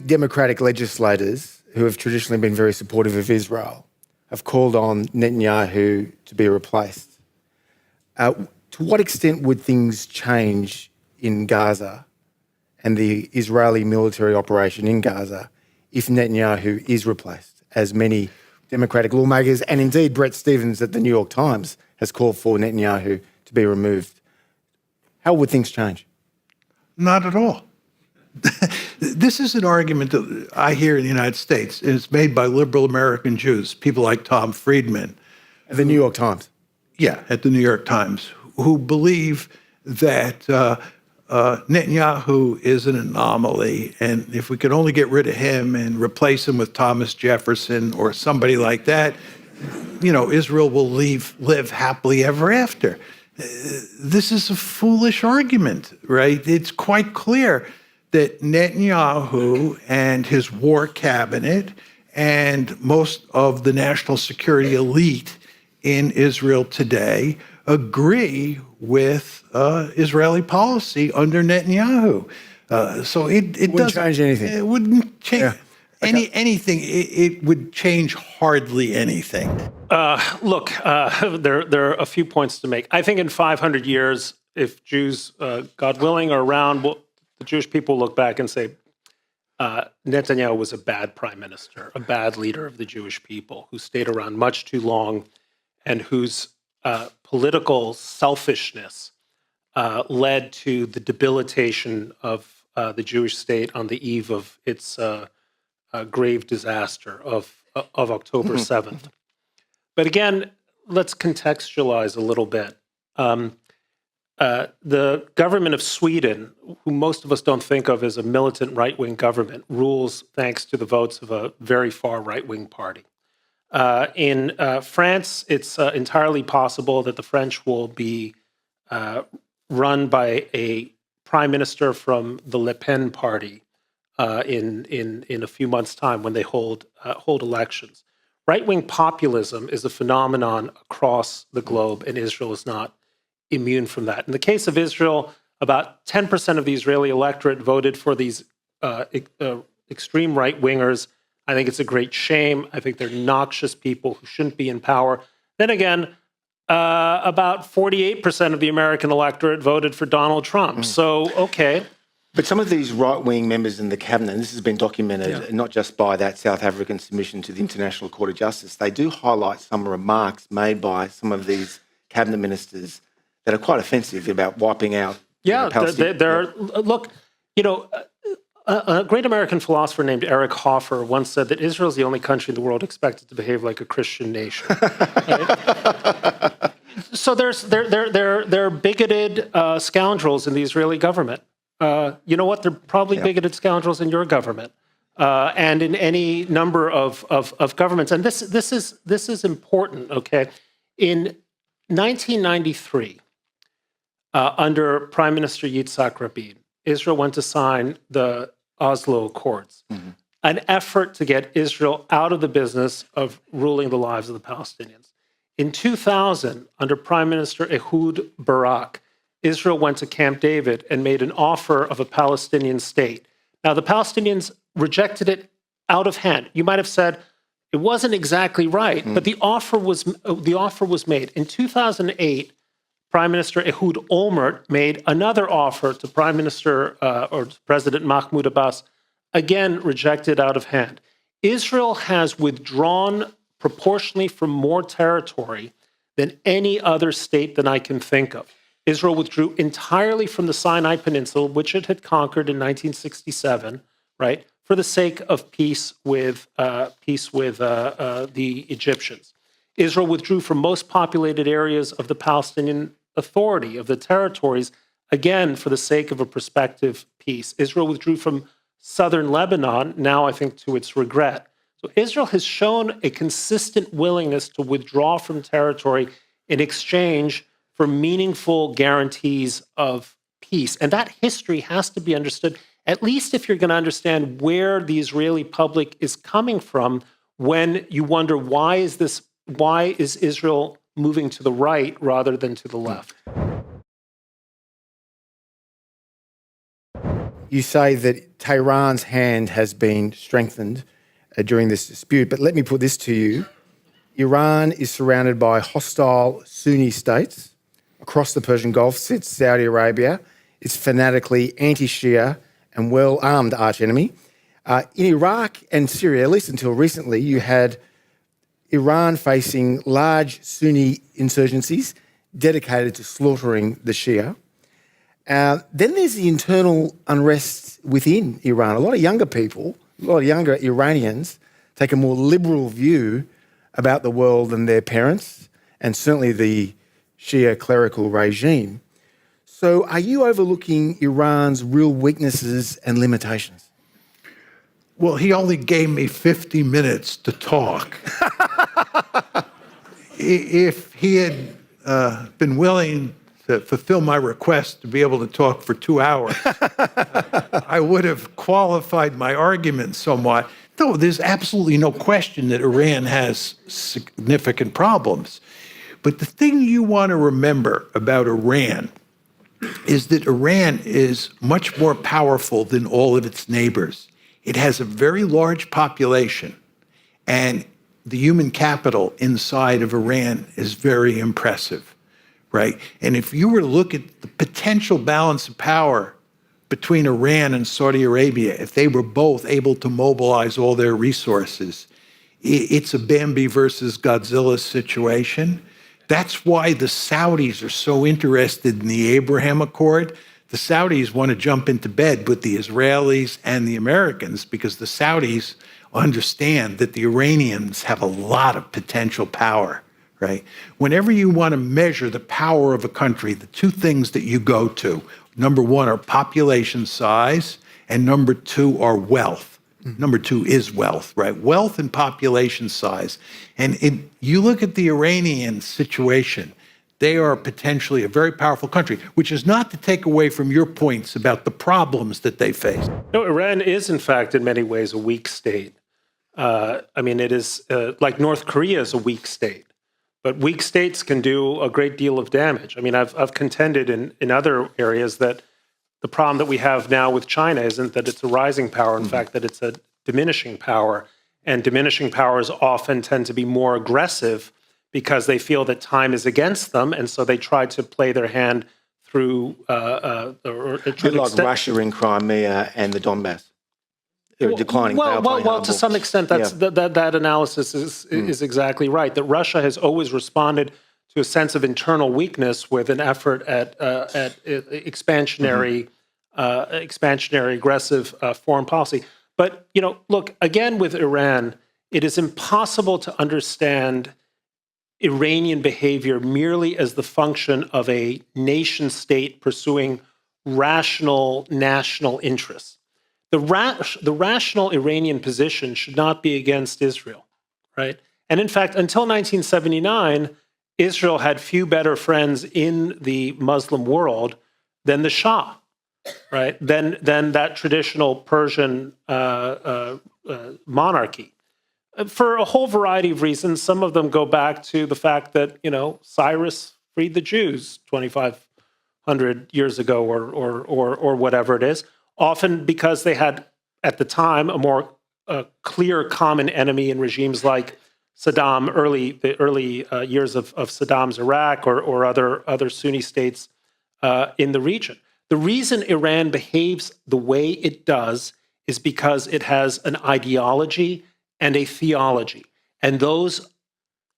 Democratic legislators who have traditionally been very supportive of Israel have called on Netanyahu to be replaced. To what extent would things change in Gaza and the Israeli military operation in Gaza if Netanyahu is replaced, as many Democratic lawmakers and indeed Bret Stephens at the New York Times has called for Netanyahu to be removed? How would things change? Not at all. This is an argument that I hear in the United States, and it's made by liberal American Jews, people like Tom Friedman. At the New York Times? Yeah, at the New York Times, who believe that Netanyahu is an anomaly, and if we could only get rid of him and replace him with Thomas Jefferson or somebody like that, Israel will live happily ever after. This is a foolish argument, right? It's quite clear that Netanyahu and his war cabinet and most of the national security elite in Israel today agree with Israeli policy under Netanyahu. So it wouldn't change anything. It wouldn't change anything. It would change hardly anything. Look, there are a few points to make. I think in 500 years, if Jews, God willing, are around, the Jewish people look back and say, Netanyahu was a bad prime minister, a bad leader of the Jewish people who stayed around much too long and whose political selfishness led to the debilitation of the Jewish state on the eve of its grave disaster of October 7th. But again, let's contextualize a little bit. The government of Sweden, who most of us don't think of as a militant right-wing government, rules thanks to the votes of a very far right-wing party. In France, it's entirely possible that the French will be run by a prime minister from the Le Pen party in a few months' time when they hold elections. Right-wing populism is a phenomenon across the globe, and Israel is not immune from that. In the case of Israel, about 10% of the Israeli electorate voted for these extreme right-wingers. I think it's a great shame. I think they're noxious people who shouldn't be in power. Then again, about 48% of the American electorate voted for Donald Trump. So, okay. But some of these right-wing members in the cabinet, and this has been documented not just by that South African submission to the International Court of Justice, they do highlight some remarks made by some of these cabinet ministers that are quite offensive about wiping out Palestine. Look, a great American philosopher named Eric Hoffer once said that Israel is the only country in the world expected to behave like a Christian nation. Right? So there are bigoted scoundrels in the Israeli government. You know what? They're probably bigoted scoundrels in your government and in any number of governments. And this is important. Okay, in 1993, under Prime Minister Yitzhak Rabin, Israel went to sign the Oslo Accords, an effort to get Israel out of the business of ruling the lives of the Palestinians. In 2000, under Prime Minister Ehud Barak, Israel went to Camp David and made an offer of a Palestinian state. Now, the Palestinians rejected it out of hand. You might have said it wasn't exactly right, but the offer was made. In 2008, Prime Minister Ehud Olmert made another offer to Prime Minister or President Mahmoud Abbas, again rejected out of hand. Israel has withdrawn proportionally from more territory than any other state that I can think of. Israel withdrew entirely from the Sinai Peninsula, which it had conquered in 1967, right, for the sake of peace with the Egyptians. Israel withdrew from most populated areas of the Palestinian Authority, of the territories, again, for the sake of a prospective peace. Israel withdrew from southern Lebanon, now I think to its regret. So Israel has shown a consistent willingness to withdraw from territory in exchange for meaningful guarantees of peace. And that history has to be understood, at least if you're going to understand where the Israeli public is coming from when you wonder, why is Israel moving to the right rather than to the left? you say that Tehran's hand has been strengthened during this dispute. But let me put this to you. Iran is surrounded by hostile Sunni states. Across the Persian Gulf sits Saudi Arabia. It's fanatically anti-Shia and well-armed archenemy. In Iraq and Syria, at least until recently, you had Iran facing large Sunni insurgencies dedicated to slaughtering the Shia. Then there's the internal unrest within Iran. A lot of younger people, a lot of younger Iranians take a more liberal view about the world than their parents, and certainly the Shia clerical regime. So are you overlooking Iran's real weaknesses and limitations? Well, he only gave me 50 minutes to talk. If he had been willing to fulfill my request to be able to talk for 2 hours, I would have qualified my argument somewhat. No, there's absolutely no question that Iran has significant problems. But the thing you want to remember about Iran is that Iran is much more powerful than all of its neighbors. It has a very large population, and the human capital inside of Iran is very impressive, right? And if you were to look at the potential balance of power between Iran and Saudi Arabia, if they were both able to mobilize all their resources, it's a Bambi versus Godzilla situation. That's why the Saudis are so interested in the Abraham Accord. The Saudis want to jump into bed with the Israelis and the Americans because the Saudis understand that the Iranians have a lot of potential power, right? Whenever you want to measure the power of a country, the two things that you go to, number one are population size, and number two are wealth. Number two is wealth, right? Wealth and population size. And you look at the Iranian situation, they are potentially a very powerful country, which is not to take away from your points about the problems that they face. No, Iran is, in fact, in many ways, a weak state. It is like North Korea is a weak state, but weak states can do a great deal of damage. I've contended in other areas that the problem that we have now with China isn't that it's a rising power, in fact, that it's a diminishing power. And diminishing powers often tend to be more aggressive because they feel that time is against them, and so they try to play their hand through... like Russia in Crimea and the Donbass. Declining power play. Well, to some extent, that analysis is exactly right. That Russia has always responded to a sense of internal weakness with an effort at expansionary, aggressive foreign policy. But look, again with Iran, it is impossible to understand Iranian behavior merely as the function of a nation state pursuing rational national interests. The rational Iranian position should not be against Israel, right? And in fact, until 1979, Israel had few better friends in the Muslim world than the Shah, right? Than that traditional Persian monarchy. For a whole variety of reasons. Some of them go back to the fact that, Cyrus freed the Jews 2,500 years ago or whatever it is. Often because they had, at the time, a more clear common enemy in regimes like Saddam, the early years of Saddam's Iraq or other Sunni states in the region. The reason Iran behaves the way it does is because it has an ideology and a theology. And those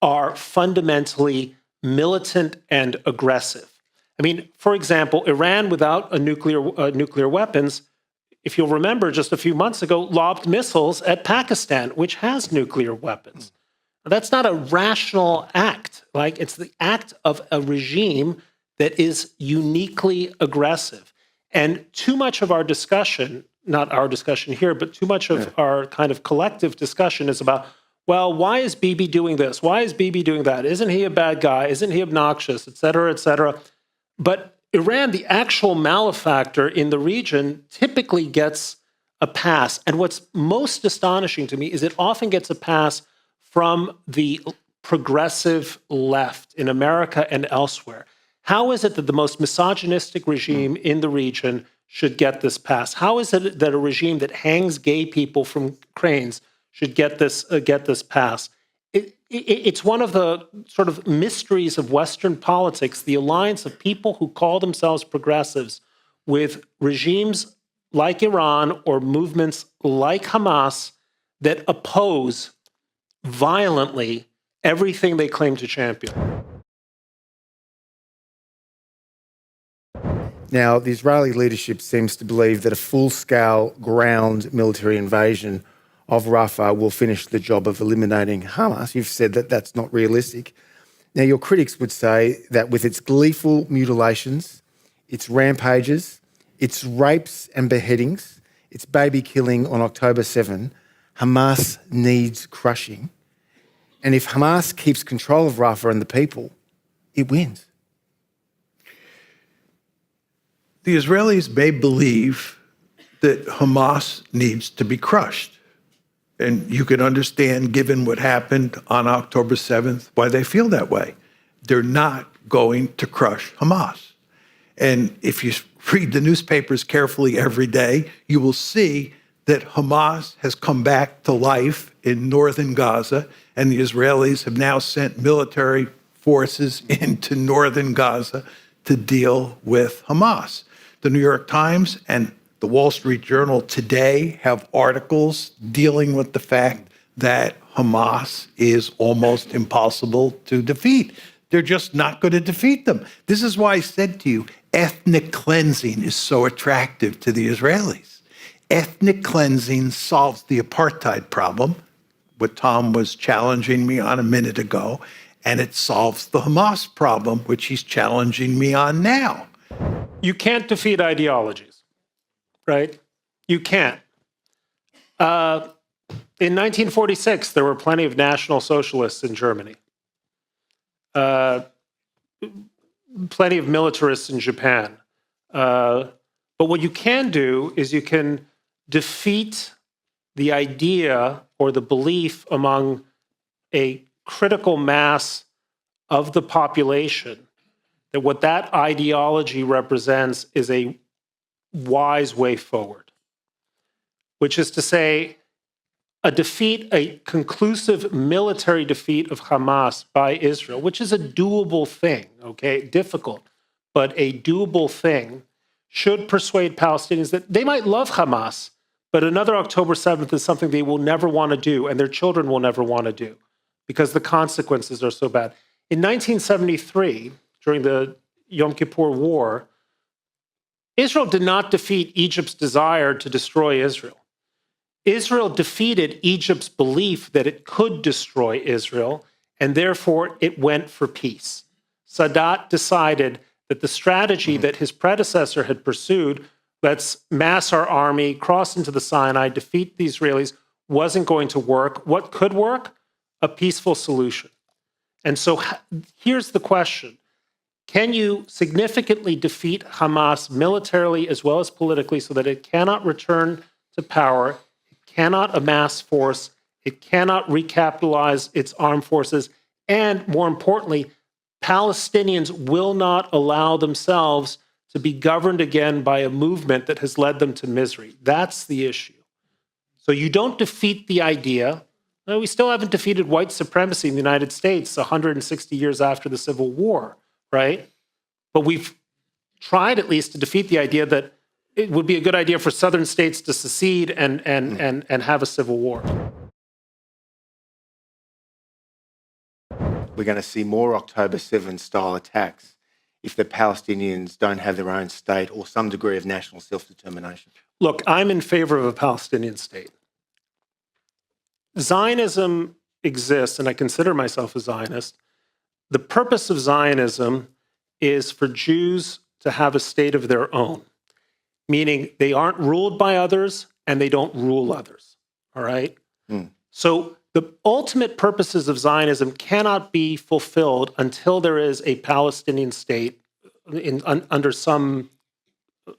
are fundamentally militant and aggressive. For example, Iran without nuclear weapons, if you'll remember just a few months ago, lobbed missiles at Pakistan, which has nuclear weapons. That's not a rational act. It's the act of a regime that is uniquely aggressive. And too much of our discussion, not our discussion here, but too much of our kind of collective discussion is about, well, why is Bibi doing this? Why is Bibi doing that? Isn't he a bad guy? Isn't he obnoxious, et cetera, et cetera? But Iran, the actual malefactor in the region, typically gets a pass. And what's most astonishing to me is it often gets a pass from the progressive left in America and elsewhere. How is it that the most misogynistic regime in the region should get this passed? How is it that a regime that hangs gay people from cranes should get this passed? It's one of the sort of mysteries of Western politics, the alliance of people who call themselves progressives with regimes like Iran or movements like Hamas that oppose violently everything they claim to champion. Now, the Israeli leadership seems to believe that a full-scale ground military invasion of Rafah will finish the job of eliminating Hamas. You've said that that's not realistic. Now, your critics would say that with its gleeful mutilations, its rampages, its rapes and beheadings, its baby killing on October 7, Hamas needs crushing. And if Hamas keeps control of Rafah and the people, it wins. The Israelis may believe that Hamas needs to be crushed. And you can understand, given what happened on October 7th, why they feel that way. They're not going to crush Hamas. And if you read the newspapers carefully every day, you will see that Hamas has come back to life in northern Gaza, and the Israelis have now sent military forces into northern Gaza to deal with Hamas. The New York Times and the Wall Street Journal today have articles dealing with the fact that Hamas is almost impossible to defeat. They're just not going to defeat them. This is why I said to you, ethnic cleansing is so attractive to the Israelis. Ethnic cleansing solves the apartheid problem, what Tom was challenging me on a minute ago, and it solves the Hamas problem, which he's challenging me on now. You can't defeat ideologies, right? You can't. In 1946, there were plenty of National Socialists in Germany. Plenty of militarists in Japan. But what you can do is you can defeat the idea or the belief among a critical mass of the population that what that ideology represents is a wise way forward, which is to say, a conclusive military defeat of Hamas by Israel, which is a doable thing, okay, difficult, but a doable thing, should persuade Palestinians that they might love Hamas, but another October 7th is something they will never want to do, and their children will never want to do, because the consequences are so bad. In 1973, during the Yom Kippur War, Israel did not defeat Egypt's desire to destroy Israel. Israel defeated Egypt's belief that it could destroy Israel, and therefore it went for peace. Sadat decided that the strategy that his predecessor had pursued, let's mass our army, cross into the Sinai, defeat the Israelis, wasn't going to work. What could work? A peaceful solution. And so here's the question. Can you significantly defeat Hamas militarily as well as politically so that it cannot return to power, it cannot amass force, it cannot recapitalize its armed forces, and more importantly, Palestinians will not allow themselves to be governed again by a movement that has led them to misery? That's the issue. So you don't defeat the idea. No, we still haven't defeated white supremacy in the United States 160 years after the Civil War, right? But we've tried at least to defeat the idea that it would be a good idea for southern states to secede and have a civil war. We're going to see more October 7 style attacks if the Palestinians don't have their own state or some degree of national self-determination. Look, I'm in favor of a Palestinian state. Zionism exists, and I consider myself a Zionist. The purpose of Zionism is for Jews to have a state of their own, meaning they aren't ruled by others and they don't rule others, all right? So the ultimate purposes of Zionism cannot be fulfilled until there is a Palestinian state under some,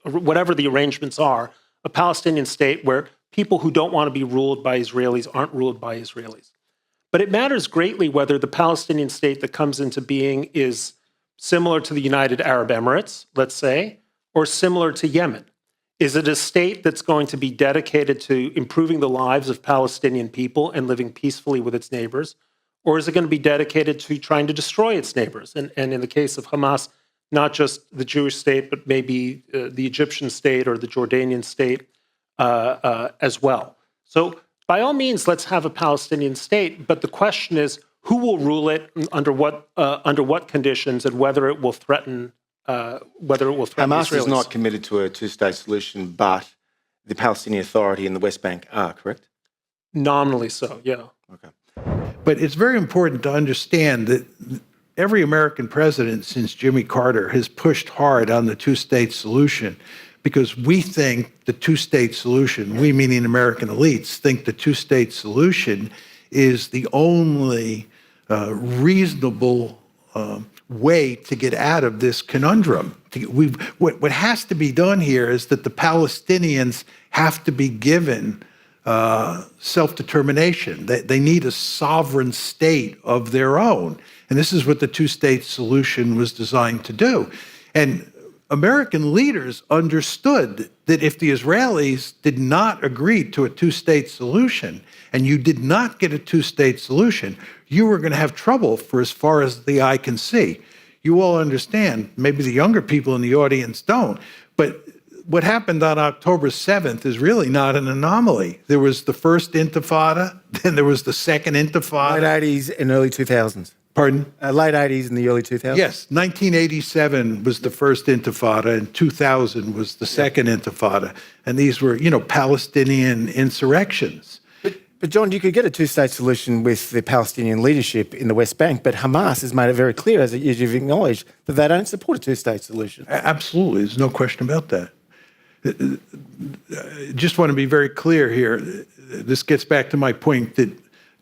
whatever the arrangements are, a Palestinian state where people who don't want to be ruled by Israelis aren't ruled by Israelis. But it matters greatly whether the Palestinian state that comes into being is similar to the United Arab Emirates, let's say, or similar to Yemen. Is it a state that's going to be dedicated to improving the lives of Palestinian people and living peacefully with its neighbors? Or is it going to be dedicated to trying to destroy its neighbors? And in the case of Hamas, not just the Jewish state, but maybe the Egyptian state or the Jordanian state as well. So by all means, let's have a Palestinian state. But the question is, who will rule it, under what conditions, and whether it will threaten Hamas Israelis. is not committed to a two-state solution, but the Palestinian Authority and the West Bank are, correct? Nominally so, yeah. Okay. But it's very important to understand that every American president since Jimmy Carter has pushed hard on the two-state solution, because we think the two-state solution, we meaning American elites, think the two-state solution is the only reasonable way to get out of this conundrum. What has to be done here is that the Palestinians have to be given self-determination. They need a sovereign state of their own. And this is what the two-state solution was designed to do. And American leaders understood that if the Israelis did not agree to a two-state solution, and you did not get a two-state solution, you were going to have trouble for as far as the eye can see. You all understand, maybe the younger people in the audience don't, but what happened on October 7th is really not an anomaly. There was the first Intifada, then there was the second Intifada. Late 80s and early 2000s. Pardon? Late 80s and the early 2000s? Yes, 1987 was the first Intifada, and 2000 was the second Intifada. And these were, Palestinian insurrections. But John, you could get a two-state solution with the Palestinian leadership in the West Bank, but Hamas has made it very clear, as you've acknowledged, that they don't support a two-state solution. Absolutely, there's no question about that. Just want to be very clear here. This gets back to my point that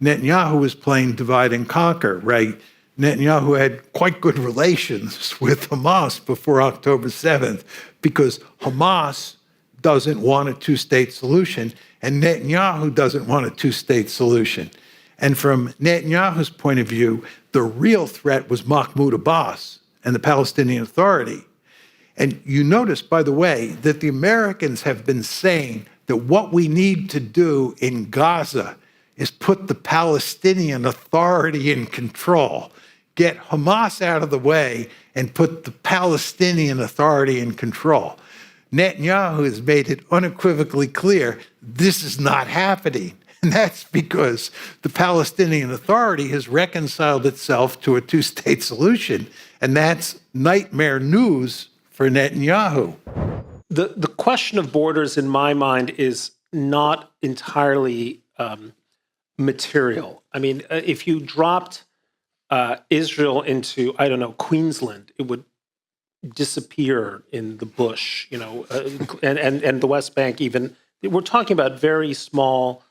Netanyahu was playing divide and conquer, right? Netanyahu had quite good relations with Hamas before October 7th because Hamas doesn't want a two-state solution and Netanyahu doesn't want a two-state solution. And from Netanyahu's point of view, the real threat was Mahmoud Abbas and the Palestinian Authority. And you notice, by the way, that the Americans have been saying that what we need to do in Gaza is put the Palestinian Authority in control, get Hamas out of the way, and put the Palestinian Authority in control. Netanyahu has made it unequivocally clear this is not happening. And that's because the Palestinian Authority has reconciled itself to a two-state solution. And that's nightmare news for Netanyahu. The question of borders, in my mind, is not entirely material. I mean, if you dropped Israel into, I don't know, Queensland, it would disappear in the bush, and the West Bank even. We're talking about very small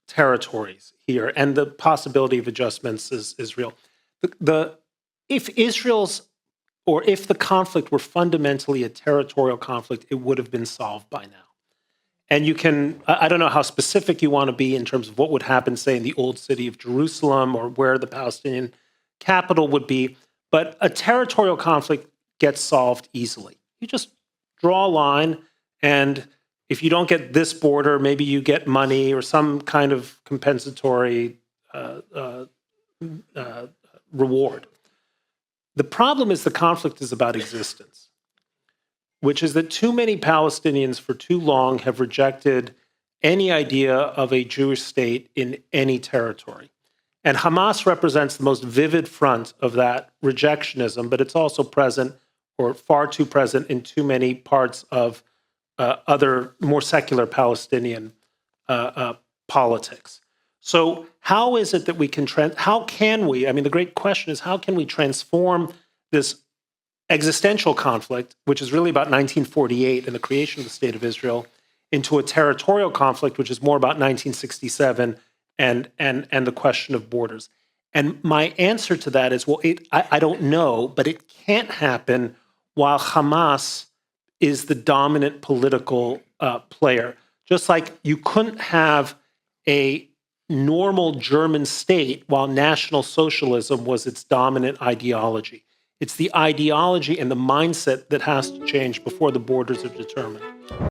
territories here, and the possibility of adjustments is real. If the conflict were fundamentally a territorial conflict, it would have been solved by now. And I don't know how specific you want to be in terms of what would happen, say, in the old city of Jerusalem or where the Palestinian capital would be, but a territorial conflict gets solved easily. You just draw a line, and if you don't get this border, maybe you get money or some kind of compensatory reward. The problem is the conflict is about existence, which is that too many Palestinians for too long have rejected any idea of a Jewish state in any territory. And Hamas represents the most vivid front of that rejectionism, but it's also present, or far too present, in too many parts of other more secular Palestinian politics. So how is it that we can, the great question is, how can we transform this existential conflict, which is really about 1948 and the creation of the State of Israel, into a territorial conflict, which is more about 1967 and the question of borders? And my answer to that is, I don't know, but it can't happen while Hamas is the dominant political player. Just like you couldn't have a normal German state while National Socialism was its dominant ideology. It's the ideology and the mindset that has to change before the borders are determined.